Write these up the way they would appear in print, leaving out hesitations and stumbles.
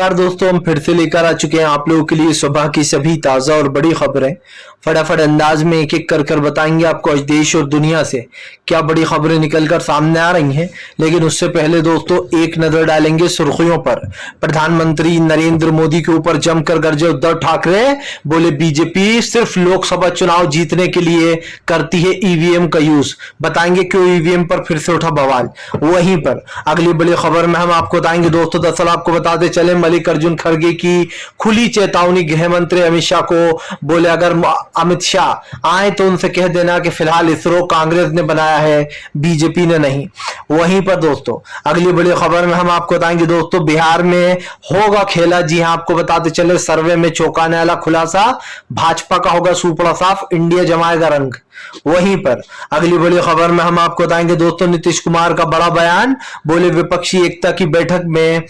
नमस्कार दोस्तों, हम फिर से लेकर आ चुके हैं आप लोगों के लिए सुबह की सभी ताजा और बड़ी खबरें। फटाफट अंदाज में एक एक कर बताएंगे आपको आज देश और दुनिया से क्या बड़ी खबरें निकलकर सामने आ रही हैं। लेकिन उससे पहले दोस्तों एक नजर डालेंगे सुर्खियों पर। प्रधानमंत्री नरेंद्र मोदी के ऊपर जमकर गरजे उद्धव ठाकरे, बोले बीजेपी सिर्फ लोकसभा चुनाव जीतने के लिए करती है ईवीएम का यूज। बताएंगे क्यों ईवीएम पर फिर से उठा बवाल। वहीं पर अगली बड़ी खबर में हम आपको बताएंगे दोस्तों, दरअसल आपको बताते चले मल्लिकार्जुन खड़गे की खुली चेतावनी गृह मंत्री अमित शाह को। बोले अगर अमित शाह आए तो उनसे कह देना कि फिलहाल इसरो कांग्रेस ने बनाया है, बीजेपी ने नहीं। वहीं पर दोस्तों अगली बड़ी खबर में हम आपको बताएंगे दोस्तों, बिहार में होगा खेला। जी हां, आपको बताते चले सर्वे में चौंकाने वाला खुलासा, भाजपा का होगा सुपड़ा साफ, इंडिया जमाएगा रंग। वहीं पर अगली बड़ी खबर में हम आपको बताएंगे दोस्तों, नीतीश कुमार का बड़ा बयान। बोले विपक्षी एकता की बैठक में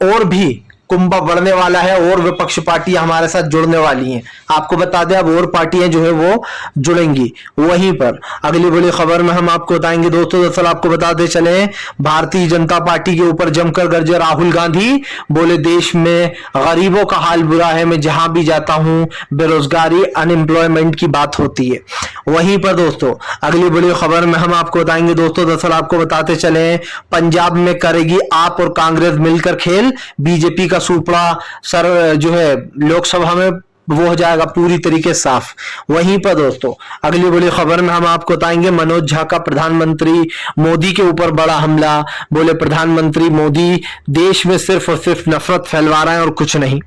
और भी कुंभा बढ़ने वाला है और विपक्ष पार्टियां हमारे साथ जुड़ने वाली हैं। आपको बता दें अब और पार्टियां जो है वो जुड़ेंगी। वहीं पर अगली बड़ी खबर में हम आपको बताएंगे दोस्तों, दरअसल आपको बताते चले भारतीय जनता पार्टी के ऊपर जमकर गरजे राहुल गांधी। बोले देश में गरीबों का हाल बुरा है, मैं जहां भी जाता हूं बेरोजगारी अनएम्प्लॉयमेंट की बात होती है। वहीं पर दोस्तों अगली बड़ी खबर में हम आपको बताएंगे दोस्तों, दरअसल आपको बताते चले पंजाब में करेगी आप और कांग्रेस मिलकर खेल, बीजेपी का सुपड़ा सर जो है लोकसभा में वो हो जाएगा पूरी तरीके साफ। वहीं पर दोस्तों अगली बड़ी खबर में हम आपको बताएंगे मनोज झा का प्रधानमंत्री मोदी के ऊपर बड़ा हमला। बोले प्रधानमंत्री मोदी देश में सिर्फ और सिर्फ नफरत फैलवा रहे हैं और कुछ नहीं।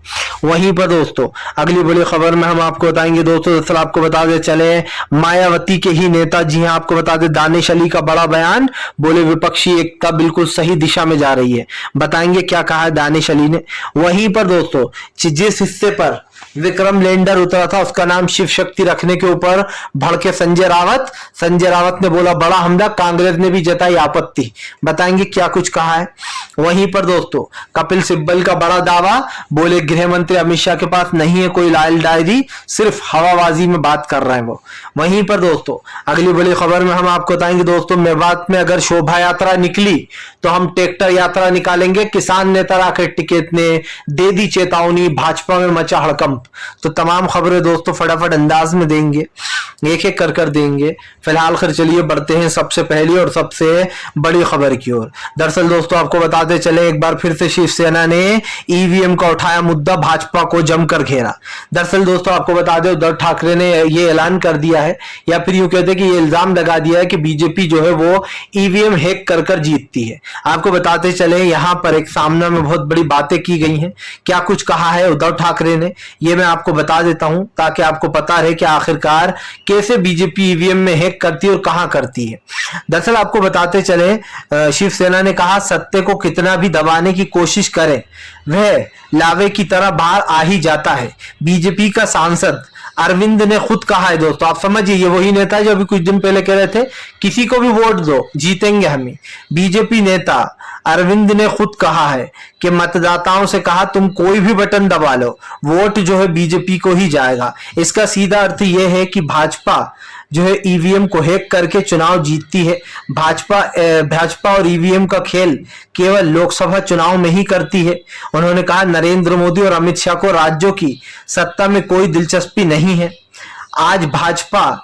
वहीं पर दोस्तों अगली बड़ी खबर में हम आपको बताएंगे दोस्तों, दरअसल आपको बता दे चले मायावती के ही नेता, जी हां आपको बता दे दानिश अली का बड़ा बयान। बोले विपक्षी एकता बिल्कुल सही दिशा में जा रही है। बताएंगे क्या कहा है दानिश अली ने। वहीं पर दोस्तों जिस हिस्से पर विक्रम लैंडर उतरा था उसका नाम शिव शक्ति रखने के ऊपर भड़के संजय रावत ने बोला बड़ा हमला, कांग्रेस ने भी जताई आपत्ति। बताएंगे क्या कुछ कहा है। वहीं पर दोस्तों कपिल सिब्बल का बड़ा दावा। बोले गृह मंत्री अमित शाह के पास नहीं है कोई लाल डायरी, सिर्फ हवाबाजी में बात कर रहे हैं वो। वहीं पर दोस्तों अगली बड़ी खबर में हम आपको बताएंगे दोस्तों, मेवात में अगर शोभा यात्रा निकली तो हम ट्रैक्टर यात्रा निकालेंगे, किसान नेता राकेश टिकैत ने दे दी चेतावनी, भाजपा में मचा हड़कंप। तो तमाम खबरें दोस्तों फटाफट अंदाज में देंगे, एक एक कर देंगे। फिलहाल खैर चलिए बढ़ते हैं सबसे पहली और सबसे बड़ी खबर की ओर। दरअसल दोस्तों आपको बताते चले एक बार फिर से शिवसेना ने ईवीएम का उठाया मुद्दा, भाजपा को जमकर घेरा। दरअसल दोस्तों आपको बता दें उद्धव ठाकरे ने यह ऐलान कर दिया है, या फिर यूं कहते हैं कि ये इल्जाम लगा दिया है कि बीजेपी जो है वो ईवीएम हैक कर जीतती है। आपको बताते चले यहां पर एक सामने में बहुत बड़ी बातें की गई हैं। क्या कुछ कहा है उद्धव ठाकरे ने ये मैं आपको बता देता हूं ताकि आपको पता रहे कि आखिरकार कैसे बीजेपी ईवीएम में हैक करती है और कहां करती है। दरअसल आपको बताते चले शिवसेना ने कहा सत्य को कितना भी दबाने की कोशिश करे वह लावे की तरह बाहर आ ही जाता है। बीजेपी का सांसद अरविंद ने खुद कहा है दोस्तों, आप समझिए ये वही नेता है जो अभी कुछ दिन पहले कह रहे थे किसी को भी वोट दो जीतेंगे हमें। बीजेपी नेता अरविंद ने खुद कहा है कि मतदाताओं से कहा तुम कोई भी बटन दबा लो, वोट जो है बीजेपी को ही जाएगा। इसका सीधा अर्थ यह है कि भाजपा जो है ईवीएम को हैक करके चुनाव जीतती है। भाजपा और ईवीएम का खेल केवल लोकसभा चुनाव में ही करती है। उन्होंने कहा नरेंद्र मोदी और अमित शाह को राज्यों की सत्ता में कोई दिलचस्पी नहीं है। आज भाजपा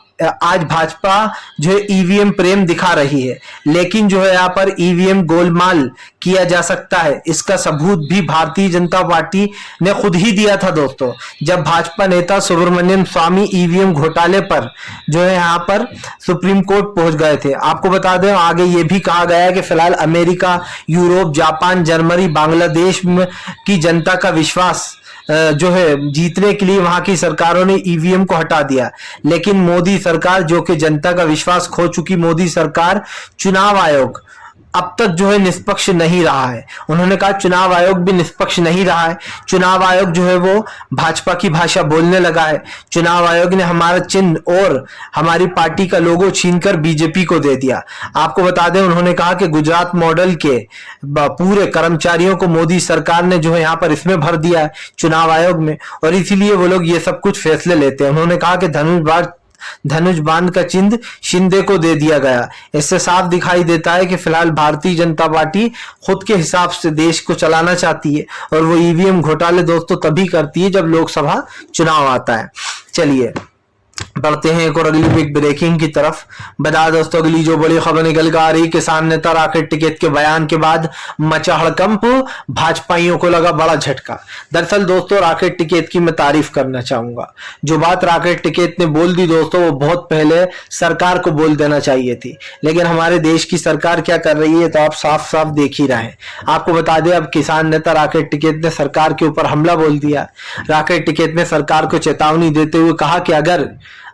जो है ईवीएम प्रेम दिखा रही है, लेकिन जो है यहाँ पर ईवीएम गोलमाल किया जा सकता है इसका सबूत भी भारतीय जनता पार्टी ने खुद ही दिया था दोस्तों, जब भाजपा नेता सुब्रमण्यम स्वामी ईवीएम घोटाले पर जो है यहाँ पर सुप्रीम कोर्ट पहुंच गए थे। आपको बता दें आगे ये भी कहा गया है कि फिलहाल America, Europe, Japan, Germany, Bangladesh की जनता का विश्वास जो है जीतने के लिए वहां की सरकारों ने ईवीएम को हटा दिया। लेकिन मोदी सरकार जो कि जनता का विश्वास खो चुकी मोदी सरकार, चुनाव आयोग अब तक जो है निष्पक्ष नहीं रहा है। उन्होंने कहा चुनाव आयोग भी निष्पक्ष नहीं रहा है। चुनाव आयोग जो है वो भाजपा की भाषा बोलने लगा है। चुनाव आयोग ने हमारा चिन्ह और हमारी पार्टी का लोगो छीनकर बीजेपी को दे दिया। आपको बता दें उन्होंने कहा कि गुजरात मॉडल के पूरे कर्मचारियों को मोदी सरकार ने जो है यहाँ पर इसमें भर दिया है चुनाव आयोग में, और इसीलिए वो लोग ये सब कुछ फैसले लेते हैं। उन्होंने कहा कि धनुष धनुष बाण का चिन्ह शिंदे को दे दिया गया। इससे साफ दिखाई देता है कि फिलहाल भारतीय जनता पार्टी खुद के हिसाब से देश को चलाना चाहती है और वो ईवीएम घोटाले दोस्तों तभी करती है जब लोकसभा चुनाव आता है। चलिए बढ़ते हैं एक और अगली बिग ब्रेकिंग की तरफ। बता दोस्तों अगली जो बड़ी खबर निकल कर आ रही, किसान नेता राकेश टिकैत के बयान के बाद मचा हड़कंप, भाजपाइयों को लगा बड़ा झटका। दरअसल दोस्तों राकेश टिकैत की मैं तारीफ करना चाहूंगा। जो बात राकेश टिकैत ने बोल दी दोस्तों वो बहुत पहले सरकार को बोल देना चाहिए थी, लेकिन हमारे देश की सरकार क्या कर रही है तो आप साफ साफ देख ही रहे हैं। आपको बता दें अब किसान नेता राकेश टिकैत ने सरकार के ऊपर हमला बोल दिया। राकेश टिकैत ने सरकार को चेतावनी देते हुए कहा कि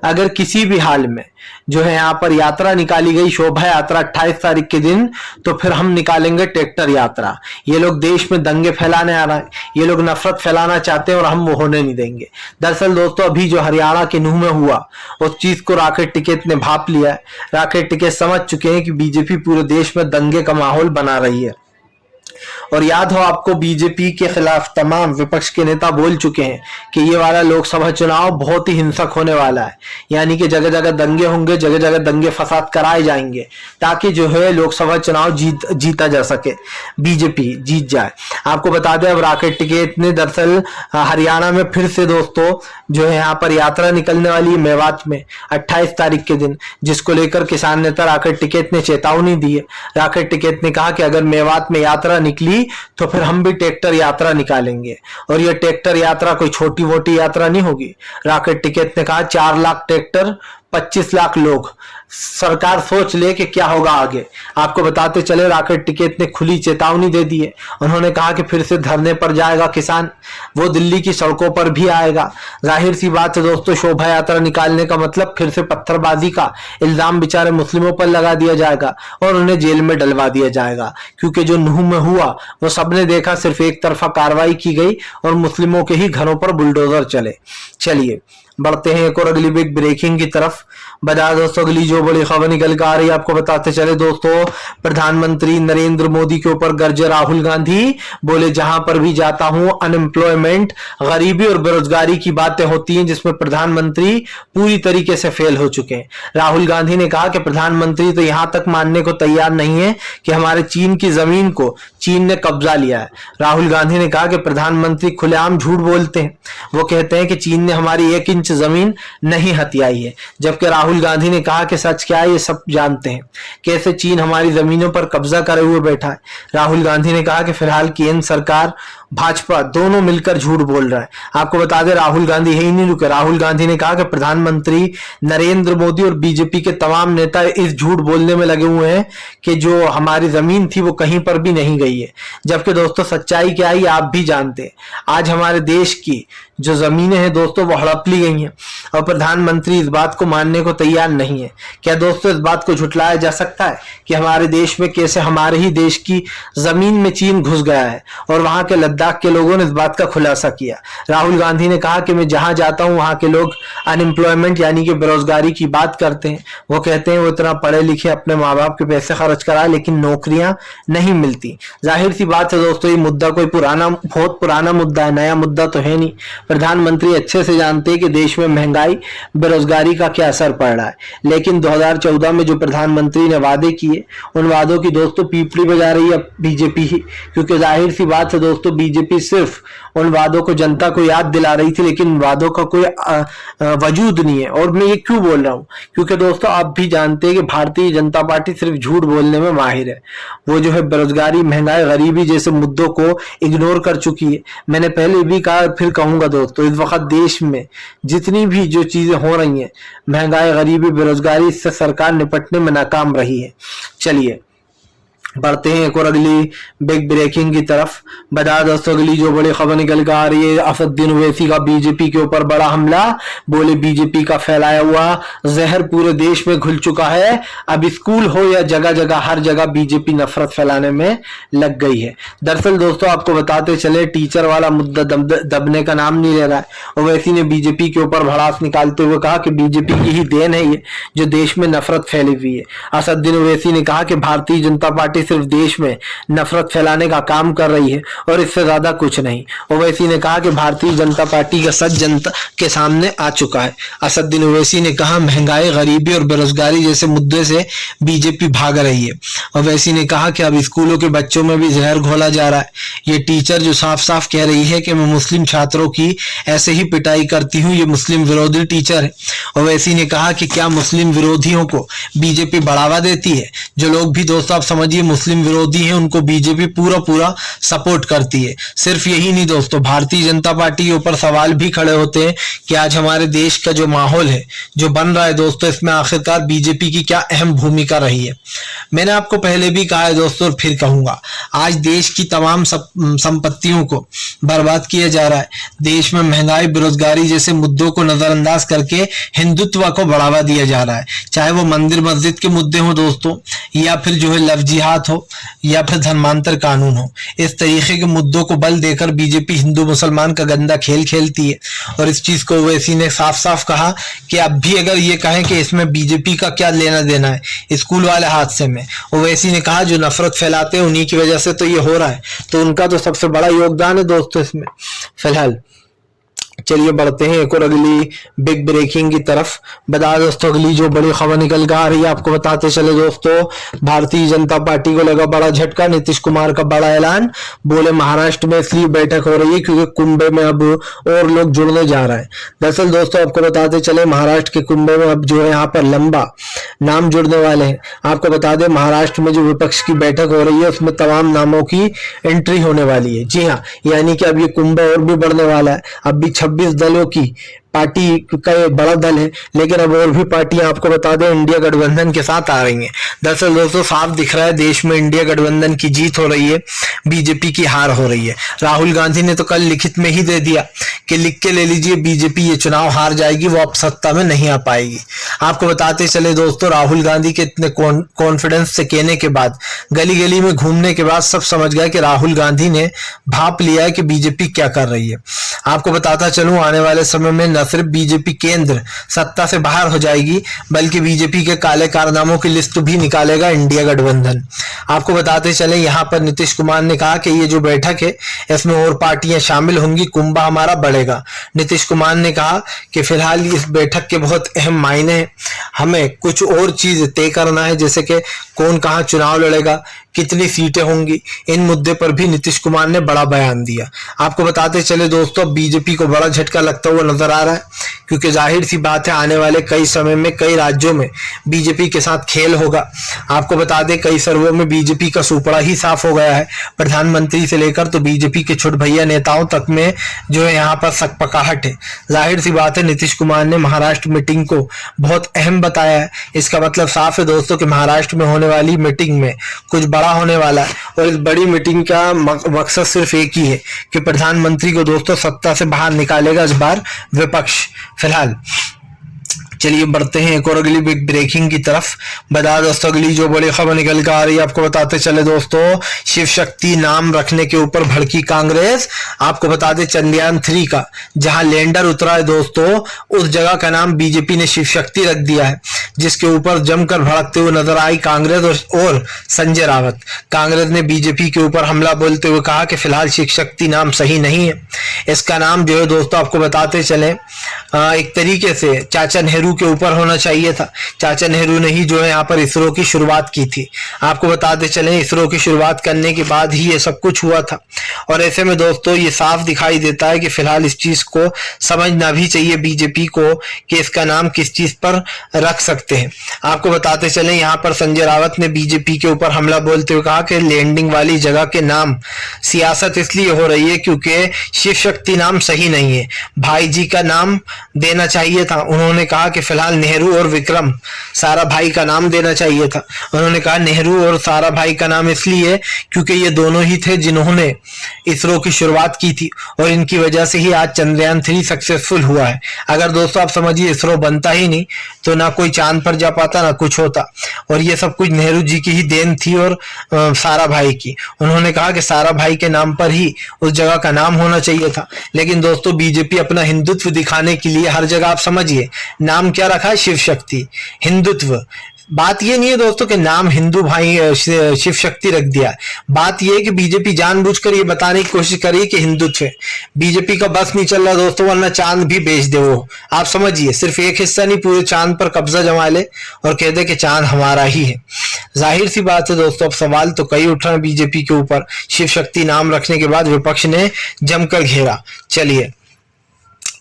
अगर किसी भी हाल में जो है यहाँ पर यात्रा निकाली गई, शोभा यात्रा 28 तारीख के दिन, तो फिर हम निकालेंगे ट्रैक्टर यात्रा। ये लोग देश में दंगे फैलाने आ रहे हैं, ये लोग नफरत फैलाना चाहते हैं और हम वो होने नहीं देंगे। दरअसल दोस्तों अभी जो हरियाणा के नूह में हुआ उस चीज को राकेश टिकैत ने भांप लिया है। राकेश टिकैत समझ चुके हैं कि बीजेपी पूरे देश में दंगे का माहौल बना रही है। और याद हो आपको बीजेपी के खिलाफ तमाम विपक्ष के नेता बोल चुके हैं कि ये वाला लोकसभा चुनाव बहुत ही हिंसक होने वाला है, यानी कि जगह जगह दंगे होंगे, जगह जगह दंगे फसाद कराए जाएंगे ताकि जो है लोकसभा चुनाव जीता जा सके, बीजेपी जीत जाए। आपको बता दें अब राकेश टिकैत ने दरअसल हरियाणा में फिर से दोस्तों जो है यहाँ पर यात्रा निकलने वाली है मेवात में 28 तारीख के दिन, जिसको लेकर किसान नेता राकेश टिकैत ने चेतावनी दी है। राकेश टिकैत ने कहा कि अगर मेवात में यात्रा निकली तो फिर हम भी ट्रैक्टर यात्रा निकालेंगे, और यह ट्रैक्टर यात्रा कोई छोटी मोटी यात्रा नहीं होगी। राकेश टिकैत ने कहा 4 लाख ट्रैक्टर 25 लाख लोग, सरकार सोच ले कि क्या होगा आगे। आपको बताते चले राकेश टिकैत ने खुली चेतावनी दे दी है। उन्होंने कहा कि फिर से धरने पर जाएगा किसान, वो दिल्ली की सड़कों पर भी आएगा। जाहिर सी बात है दोस्तों शोभा यात्रा निकालने का मतलब फिर से पत्थरबाजी का इल्जाम बेचारे मुस्लिमों पर लगा दिया जाएगा और उन्हें जेल में डलवा दिया जाएगा, क्योंकि जो नूह में हुआ वो सबने देखा, सिर्फ एक तरफा कार्रवाई की गई और मुस्लिमों के ही घरों पर बुलडोजर चले। चलिए बढ़ते हैं एक और अगली बिग ब्रेकिंग की तरफ। बता दोस्तों अगली जो बड़ी खबर निकल कर आ रही है आपको बताते चले दोस्तों, प्रधानमंत्री नरेंद्र मोदी के ऊपर गरजे राहुल गांधी, बोले जहां पर भी जाता हूं अनएम्प्लॉयमेंट, गरीबी और बेरोजगारी की बातें होती हैं जिसमें प्रधानमंत्री पूरी तरीके से फेल हो चुके हैं। राहुल गांधी ने कहा कि प्रधानमंत्री तो यहां तक मानने को तैयार नहीं है कि हमारे चीन की जमीन को चीन ने कब्जा लिया है। राहुल गांधी ने कहा कि प्रधानमंत्री खुलेआम झूठ बोलते हैं। वो कहते हैं कि चीन ने हमारी 1 इंच जमीन नहीं हथियाई है, जबकि राहुल गांधी ने कहा कि सच क्या है ये सब जानते हैं, कैसे चीन हमारी जमीनों पर कब्जा करे हुए बैठा है। राहुल गांधी ने कहा कि फिलहाल केंद्र सरकार भाजपा दोनों मिलकर झूठ बोल रहा है। आपको बता दें राहुल गांधी यही नहीं रुके। राहुल गांधी ने कहा कि प्रधानमंत्री नरेंद्र मोदी और बीजेपी के तमाम नेता इस झूठ बोलने में लगे हुए हैं कि जो हमारी जमीन थी वो कहीं पर भी नहीं गई है, जबकि दोस्तों सच्चाई क्या है आप भी जानते हैं। आज हमारे देश की जो जमीनें हैं दोस्तों वो हड़प ली गई हैं और प्रधानमंत्री इस बात को मानने को तैयार नहीं है। क्या दोस्तों इस बात को झुटलाया जा सकता है कि हमारे देश में कैसे हमारे ही देश की जमीन में चीन घुस गया है और वहां के लद्दाख के लोगों ने इस बात का खुलासा किया। राहुल गांधी ने कहा कि मैं जहां जाता हूं वहां के लोग अनएम्प्लॉयमेंट यानी कि बेरोजगारी की बात करते हैं। वो कहते हैं वो इतना पढ़े लिखे अपने माँ बाप के पैसे खर्च कराए लेकिन नौकरियां नहीं मिलती। जाहिर सी बात है दोस्तों ये मुद्दा कोई बहुत पुराना मुद्दा है, नया मुद्दा तो है नहीं। प्रधानमंत्री अच्छे से जानते हैं कि देश में महंगाई बेरोजगारी का क्या असर पड़ रहा है, लेकिन 2014 में जो प्रधानमंत्री ने वादे किए उन वादों की दोस्तों पीपली बजा रही है बीजेपी ही, क्योंकि जाहिर सी बात है दोस्तों बीजेपी सिर्फ उन वादों को जनता को याद दिला रही थी लेकिन वादों का कोई वजूद नहीं है। और मैं ये क्यों बोल रहा हूँ, क्योंकि दोस्तों आप भी जानते हैं कि भारतीय जनता पार्टी सिर्फ झूठ बोलने में माहिर है। वो जो है बेरोजगारी, महंगाई, गरीबी जैसे मुद्दों को इग्नोर कर चुकी है। मैंने पहले भी कहा फिर कहूंगा दोस्तों, इस वक्त देश में जितनी भी जो चीजें हो रही हैं, महंगाई, गरीबी, बेरोजगारी, इससे सरकार निपटने में नाकाम रही है। चलिए बढ़ते हैं एक और अगली बिग ब्रेकिंग की तरफ। बता दोस्तों अगली जो बड़ी खबर निकल कर आ रही है, असदुद्दीन ओवैसी का बीजेपी के ऊपर बड़ा हमला, बोले बीजेपी का फैलाया हुआ जहर पूरे देश में घुल चुका है। अब स्कूल हो या जगह जगह हर जगह बीजेपी नफरत फैलाने में लग गई है। दरअसल दोस्तों आपको बताते चले टीचर वाला मुद्दा दबने का नाम नहीं ले रहा है। ओवैसी ने बीजेपी के ऊपर भड़ास निकालते हुए कहा कि बीजेपी की ही देन है ये जो देश में नफरत फैली हुई है। असदुद्दीन ओवैसी ने कहा कि भारतीय जनता पार्टी सिर्फ देश में नफरत फैलाने का काम कर रही है और इससे ज्यादा कुछ नहीं। ओवैसी ने कहा कि भारतीय जनता पार्टी का सच जनता के सामने आ चुका है। असदुद्दीन ओवैसी ने कहा महंगाई, गरीबी और बेरोजगारी जैसे मुद्दे से बीजेपी भाग रही है। ओवैसी ने कहा कि अब स्कूलों के बच्चों में भी जहर घोला जा रहा है। ये टीचर जो साफ साफ कह रही है कि मैं मुस्लिम छात्रों की ऐसे ही पिटाई करती हूँ, ये मुस्लिम विरोधी टीचर है। ओवैसी ने कहा कि क्या मुस्लिम विरोधियों को बीजेपी बढ़ावा देती है? जो लोग भी दोस्तों आप समझिए मुस्लिम विरोधी हैं, उनको बीजेपी पूरा पूरा सपोर्ट करती है। सिर्फ यही नहीं दोस्तों, भारतीय जनता पार्टी के ऊपर सवाल भी खड़े होते हैं कि आज हमारे देश का जो माहौल है, जो बन रहा है दोस्तों, इसमें आखिरकार बीजेपी की क्या अहम भूमिका रही है। मैंने आपको पहले भी कहा है दोस्तों और फिर कहूंगा, आज देश की तमाम संपत्तियों को बर्बाद किया जा रहा है। देश में महंगाई, बेरोजगारी जैसे मुद्दों को नजरअंदाज करके हिंदुत्व को बढ़ावा दिया जा रहा है। चाहे वो मंदिर मस्जिद के मुद्दे हो दोस्तों, या फिर जो है लव जिहाद हो, या फिर धर्मांतर कानून हो, इस तरीके के मुद्दों को बल देकर बीजेपी हिंदू मुसलमान का गंदा खेल खेलती है। और इस चीज को ओवैसी ने साफ साफ कहा कि अब भी अगर ये कहें कि इसमें बीजेपी का क्या लेना देना है स्कूल वाले हादसे में, ओवैसी ने कहा जो नफरत फैलाते हैं उन्हीं की वजह से तो ये हो रहा है, तो उनका तो सबसे बड़ा योगदान है दोस्तों इसमें। फिलहाल चलिए बढ़ते हैं एक और अगली बिग ब्रेकिंग की तरफ। बता दोस्तों अगली जो बड़ी खबर निकल कर आ रही है, आपको बताते चले दोस्तों, भारतीय जनता पार्टी को लगा बड़ा झटका। नीतीश कुमार का बड़ा ऐलान, बोले महाराष्ट्र में इसलिए बैठक हो रही है क्योंकि कुंभ में अब और लोग जुड़ने जा रहे हैं। दरअसल दोस्तों आपको बताते चले, महाराष्ट्र के कुंभ में अब जो है यहाँ पर लंबा नाम जुड़ने वाले हैं। आपको बता दें महाराष्ट्र में जो विपक्ष की बैठक हो रही है उसमें तमाम नामों की एंट्री होने वाली है। जी हाँ, यानी कि अब ये कुंभ और भी बढ़ने वाला है। अब भी 26 दलों की पार्टी का ये बड़ा दल है, लेकिन अब और भी पार्टियां आपको बता दें इंडिया गठबंधन के साथ आ रही हैं। दरअसल दोस्तों साफ दिख रहा है देश में इंडिया गठबंधन की जीत हो रही है, बीजेपी की हार हो रही है। राहुल गांधी ने तो कल लिखित में ही दे दिया कि लिख के ले लीजिए बीजेपी ये चुनाव हार जाएगी, वो अब सत्ता में नहीं आ पाएगी। आपको बताते चले दोस्तों, राहुल गांधी के इतने कॉन्फिडेंस से कहने के बाद, गली गली में घूमने के बाद सब समझ गए कि राहुल गांधी ने भाप लिया है कि बीजेपी क्या कर रही है। आपको बताता चलूं आने वाले समय में न सिर्फ बीजेपी केंद्र सत्ता से बाहर हो जाएगी, बल्कि बीजेपी के काले कारनामों की लिस्ट भी निकालेगा इंडिया गठबंधन। आपको बताते चले यहाँ पर नीतीश कुमार ने कहा कि ये जो बैठक है इसमें और पार्टियां शामिल होंगी, कुंभा हमारा बढ़ेगा। नीतीश कुमार ने कहा कि फिलहाल इस बैठक के बहुत अहम मायने हैं, हमें कुछ और चीज तय करना है, जैसे कि कौन कहाँ चुनाव लड़ेगा, कितनी सीटें होंगी, इन मुद्दे पर भी नीतीश कुमार ने बड़ा बयान दिया। आपको बताते चले दोस्तों बीजेपी को बड़ा झटका लगता हुआ नजर आ रहा है, क्योंकि जाहिर सी बात है आने वाले कई समय में कई राज्यों में बीजेपी के साथ खेल होगा। आपको बता दें कई सर्वों में बीजेपी का सुपड़ा ही साफ हो गया है, प्रधानमंत्री से लेकर तो बीजेपी के छोट भैया नेताओं तक में जो है यहाँ पर सकपकाहट है। जाहिर सी बात है नीतीश कुमार ने महाराष्ट्र मीटिंग को बहुत अहम बताया है। इसका मतलब साफ है दोस्तों कि महाराष्ट्र में होने वाली मीटिंग में कुछ बड़ा होने वाला है, और इस बड़ी मीटिंग का मकसद सिर्फ एक ही है कि प्रधानमंत्री को दोस्तों सत्ता से बाहर निकालेगा इस बार विपक्ष। फिलहाल चलिए बढ़ते हैं एक और अगली बिग ब्रेकिंग की तरफ। बता दोस्तों अगली जो बड़ी खबर निकल कर आ रही है, आपको बताते चले दोस्तों, शिव शक्ति नाम रखने के ऊपर भड़की कांग्रेस। आपको बता दें चंद्रयान 3 का जहां लैंडर उतरा है दोस्तों, उस जगह का नाम बीजेपी ने शिव शक्ति रख दिया है, जिसके ऊपर जमकर भड़कते हुए नजर आई कांग्रेस और संजय रावत। कांग्रेस ने बीजेपी के ऊपर हमला बोलते हुए कहा कि फिलहाल शिव शक्ति नाम सही नहीं है, इसका नाम जो है दोस्तों आपको बताते चले एक तरीके से चाचा नेहरू के ऊपर होना चाहिए था। चाचा नेहरू ने ही जो है यहाँ पर इसरो की शुरुआत की थी। आपको बताते चले इसरो की शुरुआत करने के बाद ही ये सब कुछ हुआ था, और ऐसे में दोस्तों ये साफ दिखाई देता है कि फिलहाल इस चीज को समझना भी चाहिए बीजेपी को कि इसका नाम किस चीज पर रख सकते हैं। आपको बताते चले यहाँ पर संजय रावत ने बीजेपी के ऊपर हमला बोलते हुए कहा कि लैंडिंग वाली जगह के नाम सियासत इसलिए हो रही है क्योंकि शिव शक्ति नाम सही नहीं है, भाई जी का नाम देना चाहिए था। उन्होंने कहा कि फिलहाल नेहरू और विक्रम साराभाई का नाम देना चाहिए था। उन्होंने कहा नेहरू और साराभाई का नाम इसलिए क्योंकि ये दोनों ही थे जिन्होंने इसरो की शुरुआत की थी, और इनकी वजह से ही आज चंद्रयान 3 सक्सेसफुल हुआ है। अगर दोस्तों आप समझिए इसरो बनता ही नहीं तो ना कोई चांद पर जा पाता ना कुछ होता, और ये सब कुछ नेहरू जी की ही देन थी और साराभाई की। उन्होंने कहा कि साराभाई के नाम पर ही उस जगह का नाम होना चाहिए था। लेकिन दोस्तों बीजेपी अपना हिंदुत्व दिखाने के लिए हर जगह आप समझिए नाम क्या रखा है, शिव शक्ति, हिंदुत्व, बात ये नहीं है दोस्तों कि नाम हिंदू भाई शिव शक्ति रख दिया। बात ये है कि बीजेपी जानबूझकर ये बताने की कोशिश कर रही है कि हिंदुत्व है। बीजेपी का बस नहीं चल रहा दोस्तों, वरना चांद भी बेच दे वो। आप समझिए, सिर्फ एक हिस्सा नहीं, पूरे चांद पर कब्जा जमा ले और कह दे कि चांद हमारा ही है। जाहिर सी बात है दोस्तों, अब सवाल तो कई उठ रहे हैं बीजेपी के ऊपर। शिव शक्ति नाम रखने के बाद विपक्ष ने जमकर घेरा। चलिए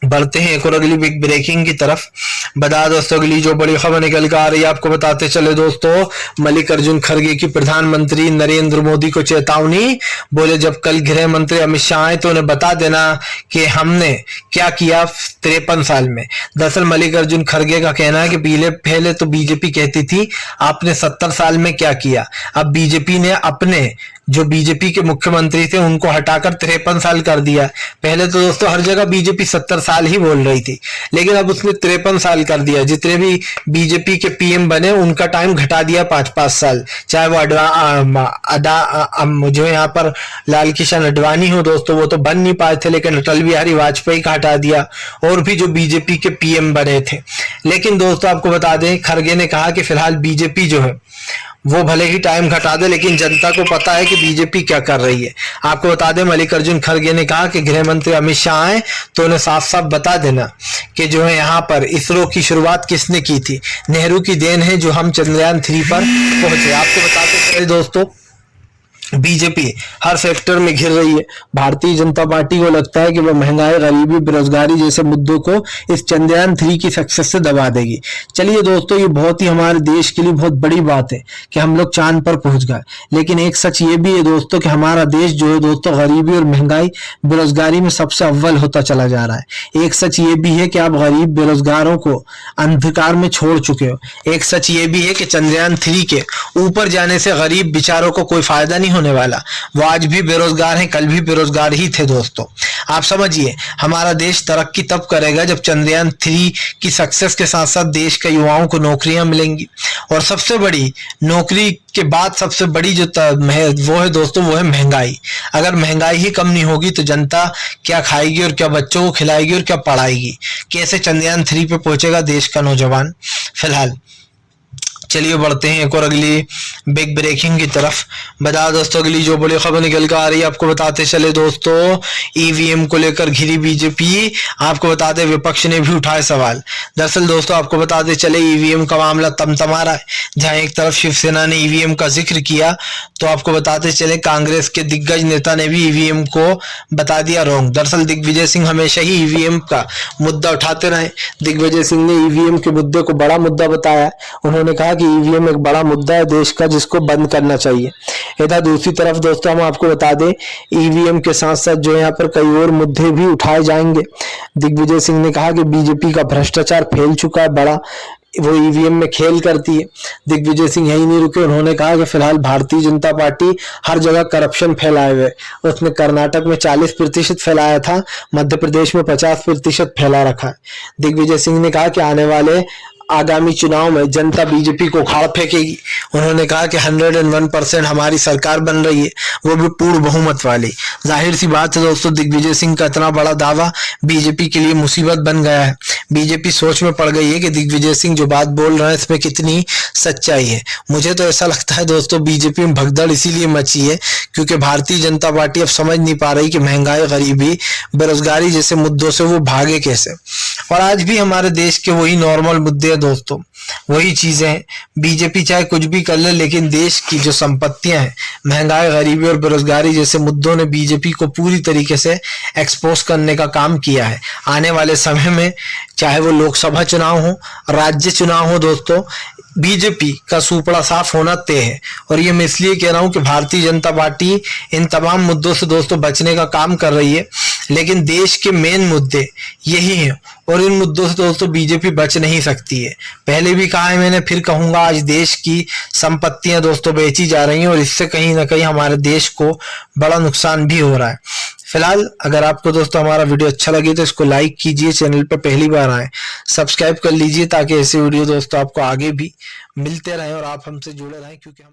बढ़ते हैं एक और अगली बिग ब्रेकिंग की तरफ। बता दोस्तों, अगली जो बड़ी खबर निकल कर आ रही है आपको बताते चले दोस्तों। मल्लिकार्जुन खड़गे की प्रधानमंत्री नरेंद्र मोदी को चेतावनी। बोले जब कल गृह मंत्री अमित शाह आए तो उन्हें बता देना कि हमने क्या किया 53 साल में। दरअसल मल्लिकार्जुन खड़गे का कहना है कि पहले तो बीजेपी कहती थी आपने 70 साल में क्या किया। अब बीजेपी ने अपने जो बीजेपी के मुख्यमंत्री थे उनको हटाकर 53 साल कर दिया। पहले तो दोस्तों हर जगह बीजेपी 70 साल ही बोल रही थी, लेकिन अब उसने 53 साल कर दिया। जितने भी बीजेपी के पीएम बने उनका टाइम घटा दिया 5-5 साल। चाहे वो जो यहाँ पर लाल किशन अडवाणी हो दोस्तों, वो तो बन नहीं पाए थे, लेकिन अटल बिहारी वाजपेयी का हटा दिया, और भी जो बीजेपी के पीएम बने थे। लेकिन दोस्तों आपको बता दें, खड़गे ने कहा कि फिलहाल बीजेपी जो है वो भले ही टाइम घटा दे, लेकिन जनता को पता है कि बीजेपी क्या कर रही है। आपको बता दें, मल्लिकार्जुन खड़गे ने कहा कि गृह मंत्री अमित शाह आए तो उन्हें साफ साफ बता देना कि जो है यहाँ पर इसरो की शुरुआत किसने की थी। नेहरू की देन है जो हम चंद्रयान 3 पर पहुंचे। आपको बताते चले दोस्तों, बीजेपी हर सेक्टर में घिर रही है। भारतीय जनता पार्टी को लगता है कि वह महंगाई, गरीबी, बेरोजगारी जैसे मुद्दों को इस चंद्रयान 3 की सक्सेस से दबा देगी। चलिए दोस्तों, ये बहुत ही हमारे देश के लिए बहुत बड़ी बात है कि हम लोग चांद पर पहुंच गए। लेकिन एक सच ये भी है दोस्तों कि हमारा देश जो है दोस्तों गरीबी और महंगाई, बेरोजगारी में सबसे अव्वल होता चला जा रहा है। एक सच ये भी है कि आप गरीब बेरोजगारों को अंधकार में छोड़ चुके हो। एक सच ये भी है कि चंद्रयान 3 के ऊपर जाने से गरीब बेचारों को कोई फायदा नहीं होने वाला। वो आज भी बेरोजगार हैं, कल भी बेरोजगार ही थे दोस्तों। आप समझिए, हमारा देश तरक्की तब करेगा जब चंद्रयान 3 की सक्सेस के साथ साथ देश के युवाओं को नौकरियां मिलेंगी। और सबसे बड़ी नौकरी के बाद सबसे बड़ी जो वो है दोस्तों, वो है महंगाई। अगर महंगाई ही कम नहीं होगी तो जनता क्या खाएगी और क्या बच्चों को खिलाएगी और क्या पढ़ाएगी। कैसे चंद्रयान 3 पे पहुंचेगा देश का नौजवान। फिलहाल चलिए बढ़ते हैं एक और अगली बिग ब्रेकिंग की तरफ। बता दोस्तों, अगली जो बड़ी खबर निकल कर आ रही है आपको बताते चले दोस्तों। ईवीएम को लेकर घिरी बीजेपी। आपको बता दें, विपक्ष ने भी उठाए सवाल। दरअसल दोस्तों आपको बताते चले, ईवीएम का मामला तमतमा रहा है। जहां एक तरफ शिवसेना ने ईवीएम का जिक्र किया, तो आपको बताते चले कांग्रेस के दिग्गज नेता ने भी ईवीएम को बता दिया रॉन्ग। दरअसल दिग्विजय सिंह हमेशा ही ईवीएम का मुद्दा उठाते रहे। दिग्विजय सिंह ने ईवीएम के मुद्दे को बड़ा मुद्दा बताया। उन्होंने कहा कि ईवीएम एक बड़ा मुद्दा है देश का, जिसको बंद करना चाहिए। इधर दूसरी तरफ दोस्तों हम आपको बता दें, ईवीएम के साथ साथ जो यहाँ पर कई और मुद्दे भी उठाए जाएंगे। दिग्विजय सिंह ने कहा कि बीजेपी का भ्रष्टाचार फैल चुका है बड़ा, वो ईवीएम में खेल करती है। दिग्विजय सिंह यही नहीं रुके, उन्होंने कहा कि फिलहाल भारतीय जनता पार्टी हर जगह करप्शन फैलाए हुए। उसने कर्नाटक में 40% फैलाया था, मध्य प्रदेश में 50% फैला रखा है। दिग्विजय सिंह ने कहा कि आने वाले आगामी चुनाव में जनता बीजेपी को उखाड़ फेंकेगी। उन्होंने कहा कि 101% हमारी सरकार बन रही है, वो भी पूर्ण बहुमत वाली। जाहिर सी बात है दोस्तों, दिग्विजय सिंह का इतना बड़ा दावा बीजेपी के लिए मुसीबत बन गया है। बीजेपी सोच में पड़ गई है कि दिग्विजय सिंह जो बात बोल रहे हैं इसमें कितनी सच्चाई है। मुझे तो ऐसा लगता है दोस्तों, बीजेपी में भगदड़ इसीलिए मची है क्योंकि भारतीय जनता पार्टी अब समझ नहीं पा रही कि महंगाई, गरीबी, बेरोजगारी जैसे मुद्दों से वो भागे कैसे। और आज भी हमारे देश के वही नॉर्मल मुद्दे दोस्तों, वही चीजें हैं। बीजेपी चाहे कुछ भी कर ले, लेकिन देश की जो संपत्तियां हैं, महंगाई, गरीबी और बेरोजगारी जैसे मुद्दों ने बीजेपी को पूरी तरीके से एक्सपोज करने का काम किया है। आने वाले समय में चाहे वो लोकसभा चुनाव हो, राज्य चुनाव हो दोस्तों, बीजेपी का सुपड़ा साफ होना तय है। और ये मैं इसलिए कह रहा हूं कि भारतीय जनता पार्टी इन तमाम मुद्दों से दोस्तों बचने का काम कर रही है, लेकिन देश के मेन मुद्दे यही हैं और इन मुद्दों से दोस्तों बीजेपी बच नहीं सकती है। पहले भी कहा है मैंने, फिर कहूंगा, आज देश की संपत्तियां दोस्तों बेची जा रही हैं और इससे कहीं ना कहीं हमारे देश को बड़ा नुकसान भी हो रहा है। फिलहाल अगर आपको दोस्तों हमारा वीडियो अच्छा लगे तो इसको लाइक कीजिए, चैनल पर पहली बार आए सब्सक्राइब कर लीजिए ताकि ऐसे वीडियो दोस्तों आपको आगे भी मिलते रहें और आप हमसे जुड़े रहें, क्योंकि हम